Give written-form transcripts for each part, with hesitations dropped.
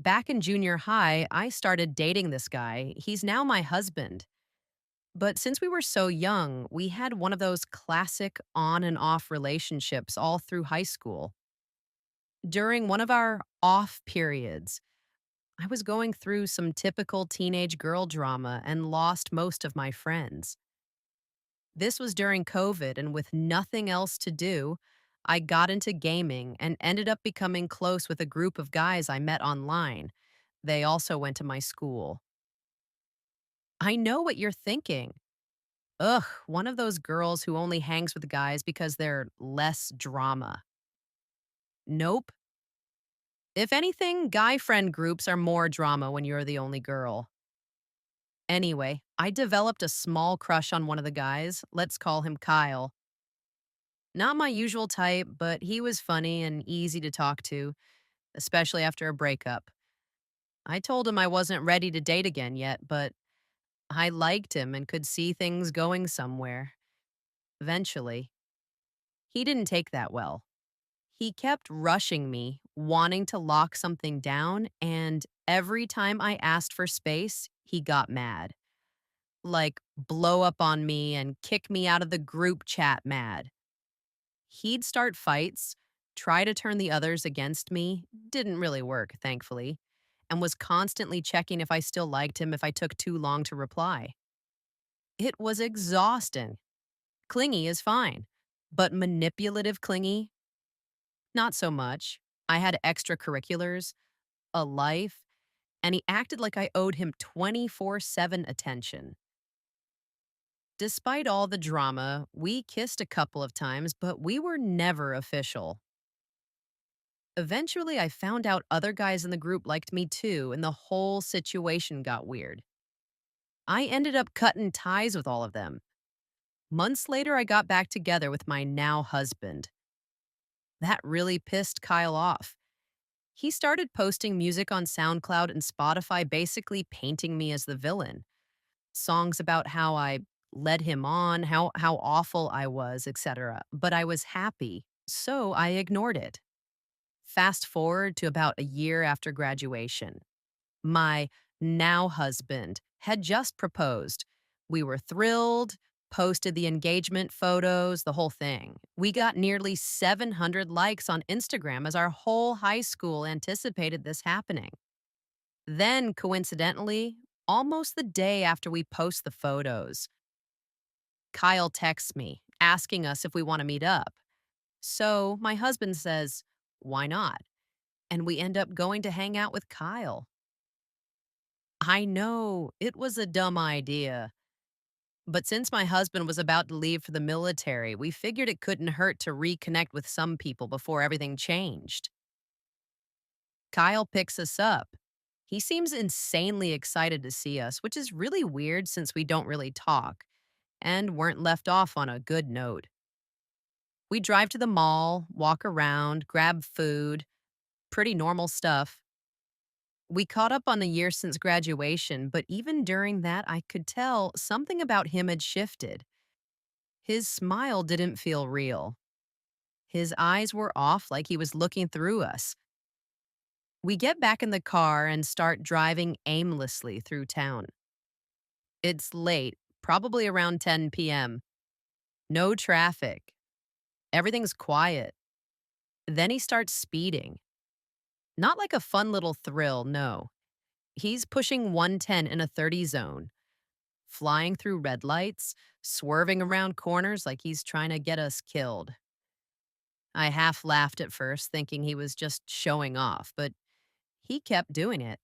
Back in junior high, I started dating this guy. He's now my husband. But since we were so young, we had one of those classic on and off relationships all through high school. During one of our off periods, I was going through some typical teenage girl drama and lost most of my friends. This was during COVID, and with nothing else to do, I got into gaming and ended up becoming close with a group of guys I met online. They also went to my school. I know what you're thinking. Ugh, one of those girls who only hangs with guys because they're less drama. Nope. If anything, guy friend groups are more drama when you're the only girl. Anyway, I developed a small crush on one of the guys. Let's call him Kyle. Not my usual type, but he was funny and easy to talk to, especially after a breakup. I told him I wasn't ready to date again yet, but I liked him and could see things going somewhere. Eventually. He didn't take that well. He kept rushing me, wanting to lock something down, and every time I asked for space, he got mad. Like, blow up on me and kick me out of the group chat mad. He'd start fights, try to turn the others against me, didn't really work, thankfully, and was constantly checking if I still liked him if I took too long to reply. It was exhausting. Clingy is fine, but manipulative clingy, not so much. I had extracurriculars, a life, and he acted like I owed him 24/7 attention. Despite all the drama, we kissed a couple of times, but we were never official. Eventually, I found out other guys in the group liked me too, and the whole situation got weird. I ended up cutting ties with all of them. Months later, I got back together with my now husband. That really pissed Kyle off. He started posting music on SoundCloud and Spotify, basically painting me as the villain. Songs about how I led him on, how awful I was, etc. But I was happy, so I ignored it. Fast forward to about a year after graduation. My now husband had just proposed. We were thrilled, posted the engagement photos, the whole thing. We got nearly 700 likes on Instagram as our whole high school anticipated this happening. Then, coincidentally, almost the day after we post the photos, Kyle texts me asking us if we want to meet up. So my husband says, why not? And we end up going to hang out with Kyle. I know it was a dumb idea, but since my husband was about to leave for the military, we figured it couldn't hurt to reconnect with some people before everything changed. Kyle picks us up. He seems insanely excited to see us, which is really weird since we don't really talk and weren't left off on a good note. We drive to the mall, walk around, grab food, pretty normal stuff. We caught up on the year since graduation, but even during that, I could tell something about him had shifted. His smile didn't feel real. His eyes were off like he was looking through us. We get back in the car and start driving aimlessly through town. It's late, probably around 10 p.m. No traffic. Everything's quiet. Then he starts speeding. Not like a fun little thrill, no. He's pushing 110 in a 30 zone, flying through red lights, swerving around corners like he's trying to get us killed. I half laughed at first, thinking he was just showing off, but he kept doing it.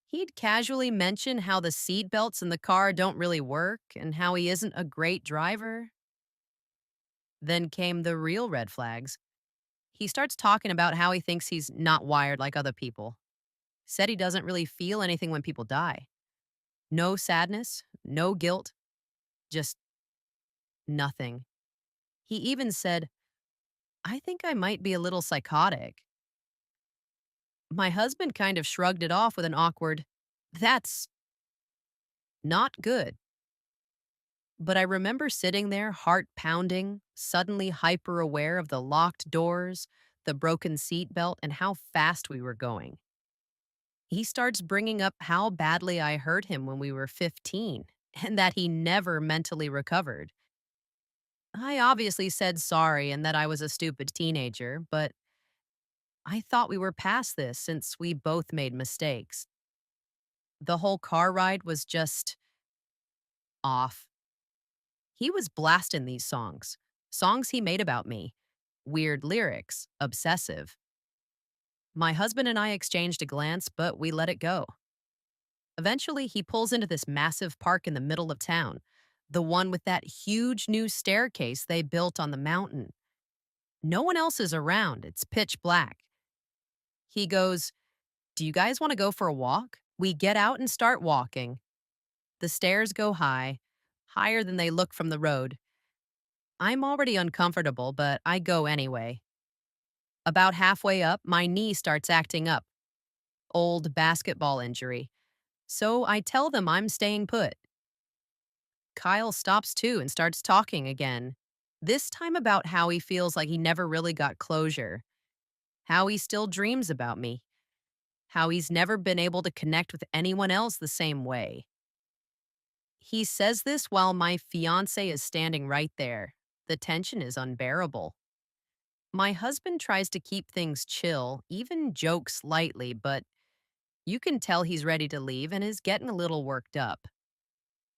He'd casually mention how the seat belts in the car don't really work and how he isn't a great driver. Then came the real red flags. He starts talking about how he thinks he's not wired like other people. Said he doesn't really feel anything when people die. No sadness, no guilt, just nothing. He even said, I think I might be a little psychotic. My husband kind of shrugged it off with an awkward, that's not good. But I remember sitting there, heart pounding, suddenly hyper aware of the locked doors, the broken seat belt, and how fast we were going. He starts bringing up how badly I hurt him when we were 15 and that he never mentally recovered. I obviously said sorry and that I was a stupid teenager, but I thought we were past this since we both made mistakes. The whole car ride was just off. He was blasting these songs he made about me, weird lyrics, obsessive. My husband and I exchanged a glance, but we let it go. Eventually, he pulls into this massive park in the middle of town, the one with that huge new staircase they built on the mountain. No one else is around, it's pitch black. He goes, "Do you guys want to go for a walk?" We get out and start walking. The stairs go high, higher than they look from the road. I'm already uncomfortable, but I go anyway. About halfway up, my knee starts acting up. Old basketball injury. So I tell them I'm staying put. Kyle stops too and starts talking again. This time about how he feels like he never really got closure, how he still dreams about me, how he's never been able to connect with anyone else the same way. He says this while my fiance is standing right there. The tension is unbearable. My husband tries to keep things chill, even jokes lightly, but you can tell he's ready to leave and is getting a little worked up.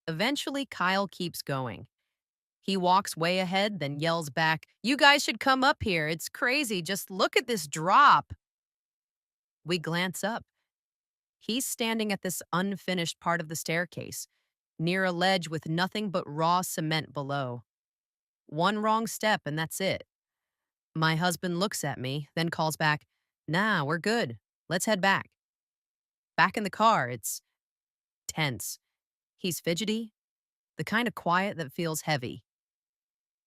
Eventually, Kyle keeps going. He walks way ahead, then yells back, "You guys should come up here. It's crazy. Just look at this drop." We glance up. He's standing at this unfinished part of the staircase, near a ledge with nothing but raw cement below. One wrong step, and that's it. My husband looks at me, then calls back, "Nah, we're good. Let's head back." Back in the car, it's tense. He's fidgety, the kind of quiet that feels heavy.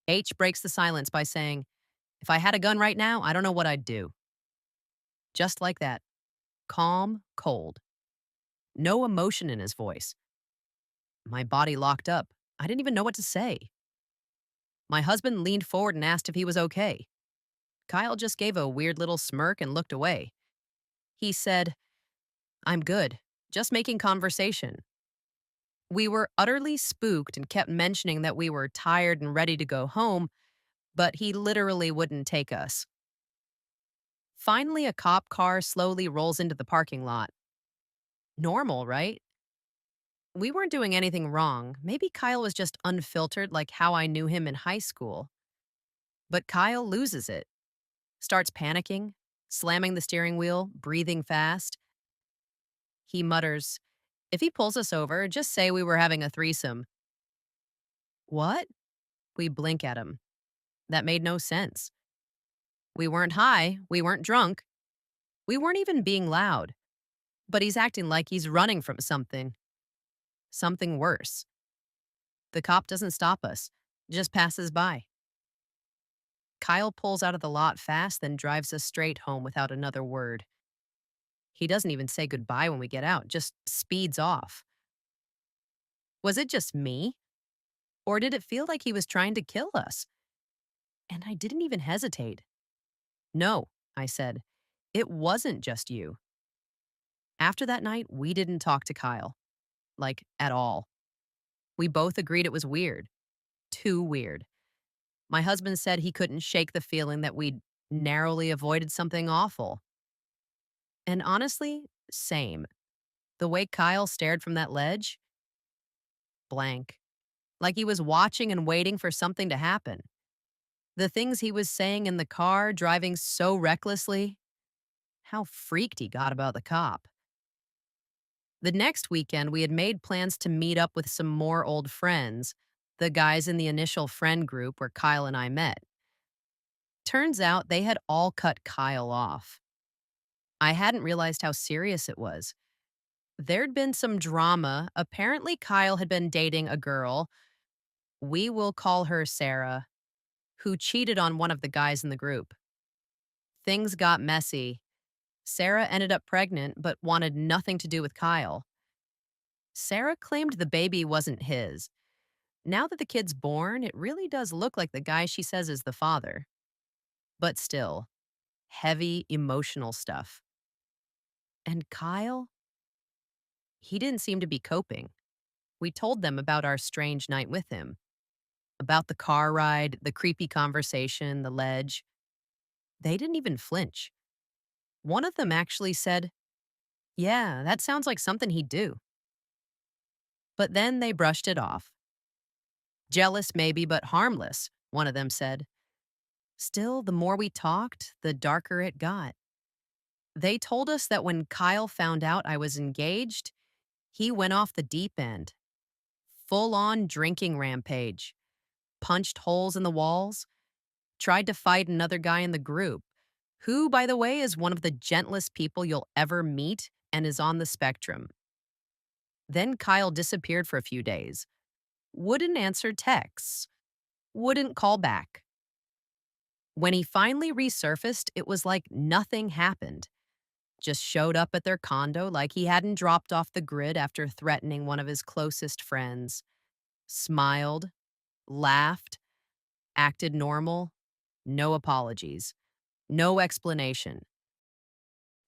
H breaks the silence by saying, "If I had a gun right now, I don't know what I'd do." Just like that. Calm, cold. No emotion in his voice. My body locked up. I didn't even know what to say. My husband leaned forward and asked if he was okay. Kyle just gave a weird little smirk and looked away. He said, "I'm good. Just making conversation." We were utterly spooked and kept mentioning that we were tired and ready to go home, but he literally wouldn't take us. Finally, a cop car slowly rolls into the parking lot. Normal, right? We weren't doing anything wrong. Maybe Kyle was just unfiltered like how I knew him in high school. But Kyle loses it, starts panicking, slamming the steering wheel, breathing fast. He mutters, "If he pulls us over, just say we were having a threesome." What? We blink at him. That made no sense. We weren't high, we weren't drunk, we weren't even being loud. But he's acting like he's running from something worse. The cop doesn't stop us, just passes by. Kyle pulls out of the lot fast, then drives us straight home without another word. He doesn't even say goodbye when we get out, just speeds off. Was it just me? Or did it feel like he was trying to kill us? And I didn't even hesitate. "No," I said. "It wasn't just you." After that night, we didn't talk to Kyle. Like, at all. We both agreed it was weird. Too weird. My husband said he couldn't shake the feeling that we'd narrowly avoided something awful. And honestly, same. The way Kyle stared from that ledge, blank. Like he was watching and waiting for something to happen. The things he was saying in the car, driving so recklessly, how freaked he got about the cop. The next weekend, we had made plans to meet up with some more old friends, the guys in the initial friend group where Kyle and I met. Turns out they had all cut Kyle off. I hadn't realized how serious it was. There'd been some drama. Apparently, Kyle had been dating a girl, we will call her Sarah, who cheated on one of the guys in the group. Things got messy. Sarah ended up pregnant but wanted nothing to do with Kyle. Sarah claimed the baby wasn't his. Now that the kid's born, it really does look like the guy she says is the father. But still, heavy emotional stuff. And Kyle? He didn't seem to be coping. We told them about our strange night with him, about the car ride, the creepy conversation, the ledge. They didn't even flinch. One of them actually said, "Yeah, that sounds like something he'd do." But then they brushed it off. "Jealous, maybe, but harmless," one of them said. Still, the more we talked, the darker it got. They told us that when Kyle found out I was engaged, he went off the deep end. Full on drinking rampage. Punched holes in the walls. Tried to fight another guy in the group, who, by the way, is one of the gentlest people you'll ever meet and is on the spectrum. Then Kyle disappeared for a few days. Wouldn't answer texts. Wouldn't call back. When he finally resurfaced, it was like nothing happened. Just showed up at their condo like he hadn't dropped off the grid after threatening one of his closest friends. Smiled, laughed, acted normal. No apologies. No explanation.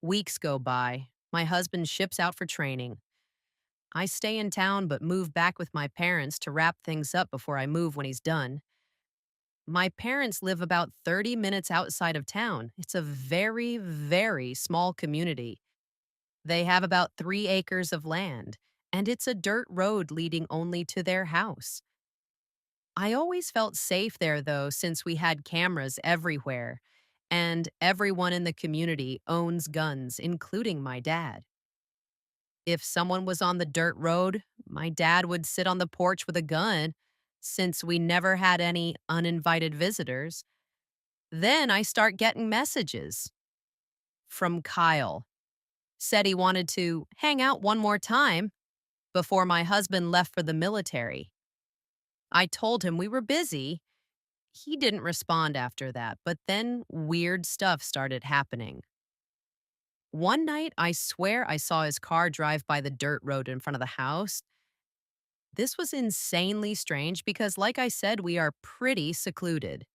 Weeks go by. My husband ships out for training. I stay in town but move back with my parents to wrap things up before I move when he's done. My parents live about 30 minutes outside of town. It's a very, very small community. They have about 3 acres of land, and it's a dirt road leading only to their house. I always felt safe there, though, since we had cameras everywhere, and everyone in the community owns guns, including my dad. If someone was on the dirt road, my dad would sit on the porch with a gun, since we never had any uninvited visitors. Then I start getting messages from Kyle. Said he wanted to hang out one more time before my husband left for the military. I told him we were busy. He didn't respond after that, but then weird stuff started happening. One night, I swear I saw his car drive by the dirt road in front of the house. This was insanely strange because, like I said, we are pretty secluded.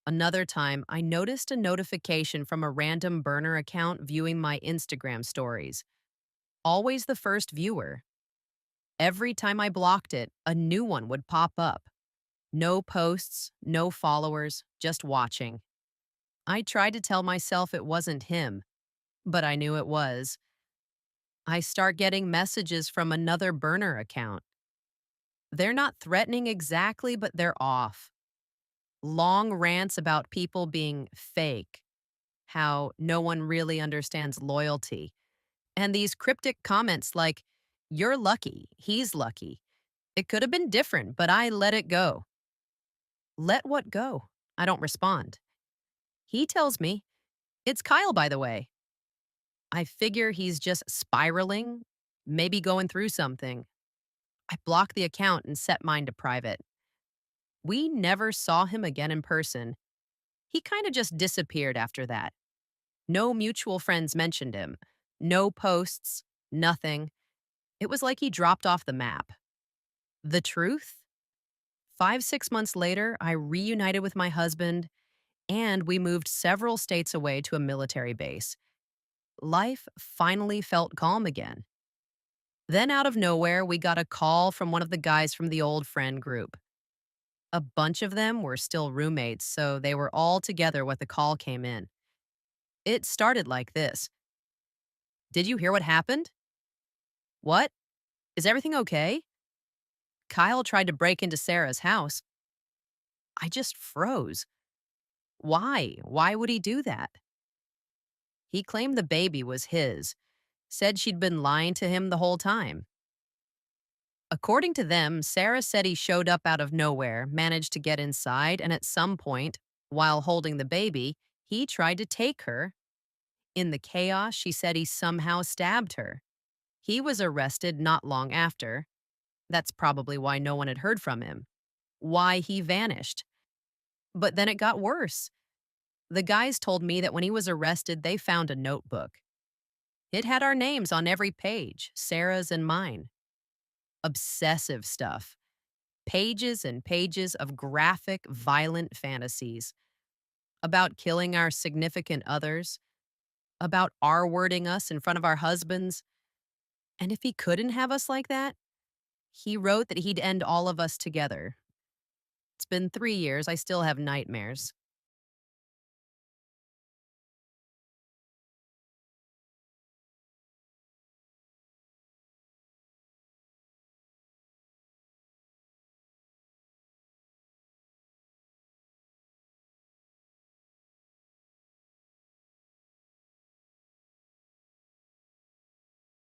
Another time, I noticed a notification from a random burner account viewing my Instagram stories. Always the first viewer. Every time I blocked it, a new one would pop up. No posts, no followers, just watching. I tried to tell myself it wasn't him, but I knew it was. I start getting messages from another burner account. They're not threatening exactly, but they're off. Long rants about people being fake, how no one really understands loyalty, and these cryptic comments like, "You're lucky, he's lucky. It could have been different, but I let it go." Let what go? I don't respond. He tells me, "It's Kyle, by the way." I figure he's just spiraling, maybe going through something. I block the account and set mine to private. We never saw him again in person. He kind of just disappeared after that. No mutual friends mentioned him. No posts, nothing. It was like he dropped off the map. The truth? 5, 6 months later, I reunited with my husband and we moved several states away to a military base. Life finally felt calm again. Then, out of nowhere, we got a call from one of the guys from the old friend group. A bunch of them were still roommates, so they were all together when the call came in. It started like this: "Did you hear what happened? What? Is everything okay? Kyle tried to break into Sarah's house." I just froze. Why? Why would he do that? He claimed the baby was his, said she'd been lying to him the whole time. According to them, Sarah said he showed up out of nowhere, managed to get inside, and at some point, while holding the baby, he tried to take her. In the chaos, she said he somehow stabbed her. He was arrested not long after. That's probably why no one had heard from him. Why he vanished. But then it got worse. The guys told me that when he was arrested, they found a notebook. It had our names on every page, Sarah's and mine. Obsessive stuff. Pages and pages of graphic, violent fantasies about killing our significant others, about R-wording us in front of our husbands, And if he couldn't have us like that, he wrote that he'd end all of us together. It's been 3 years. I still have nightmares.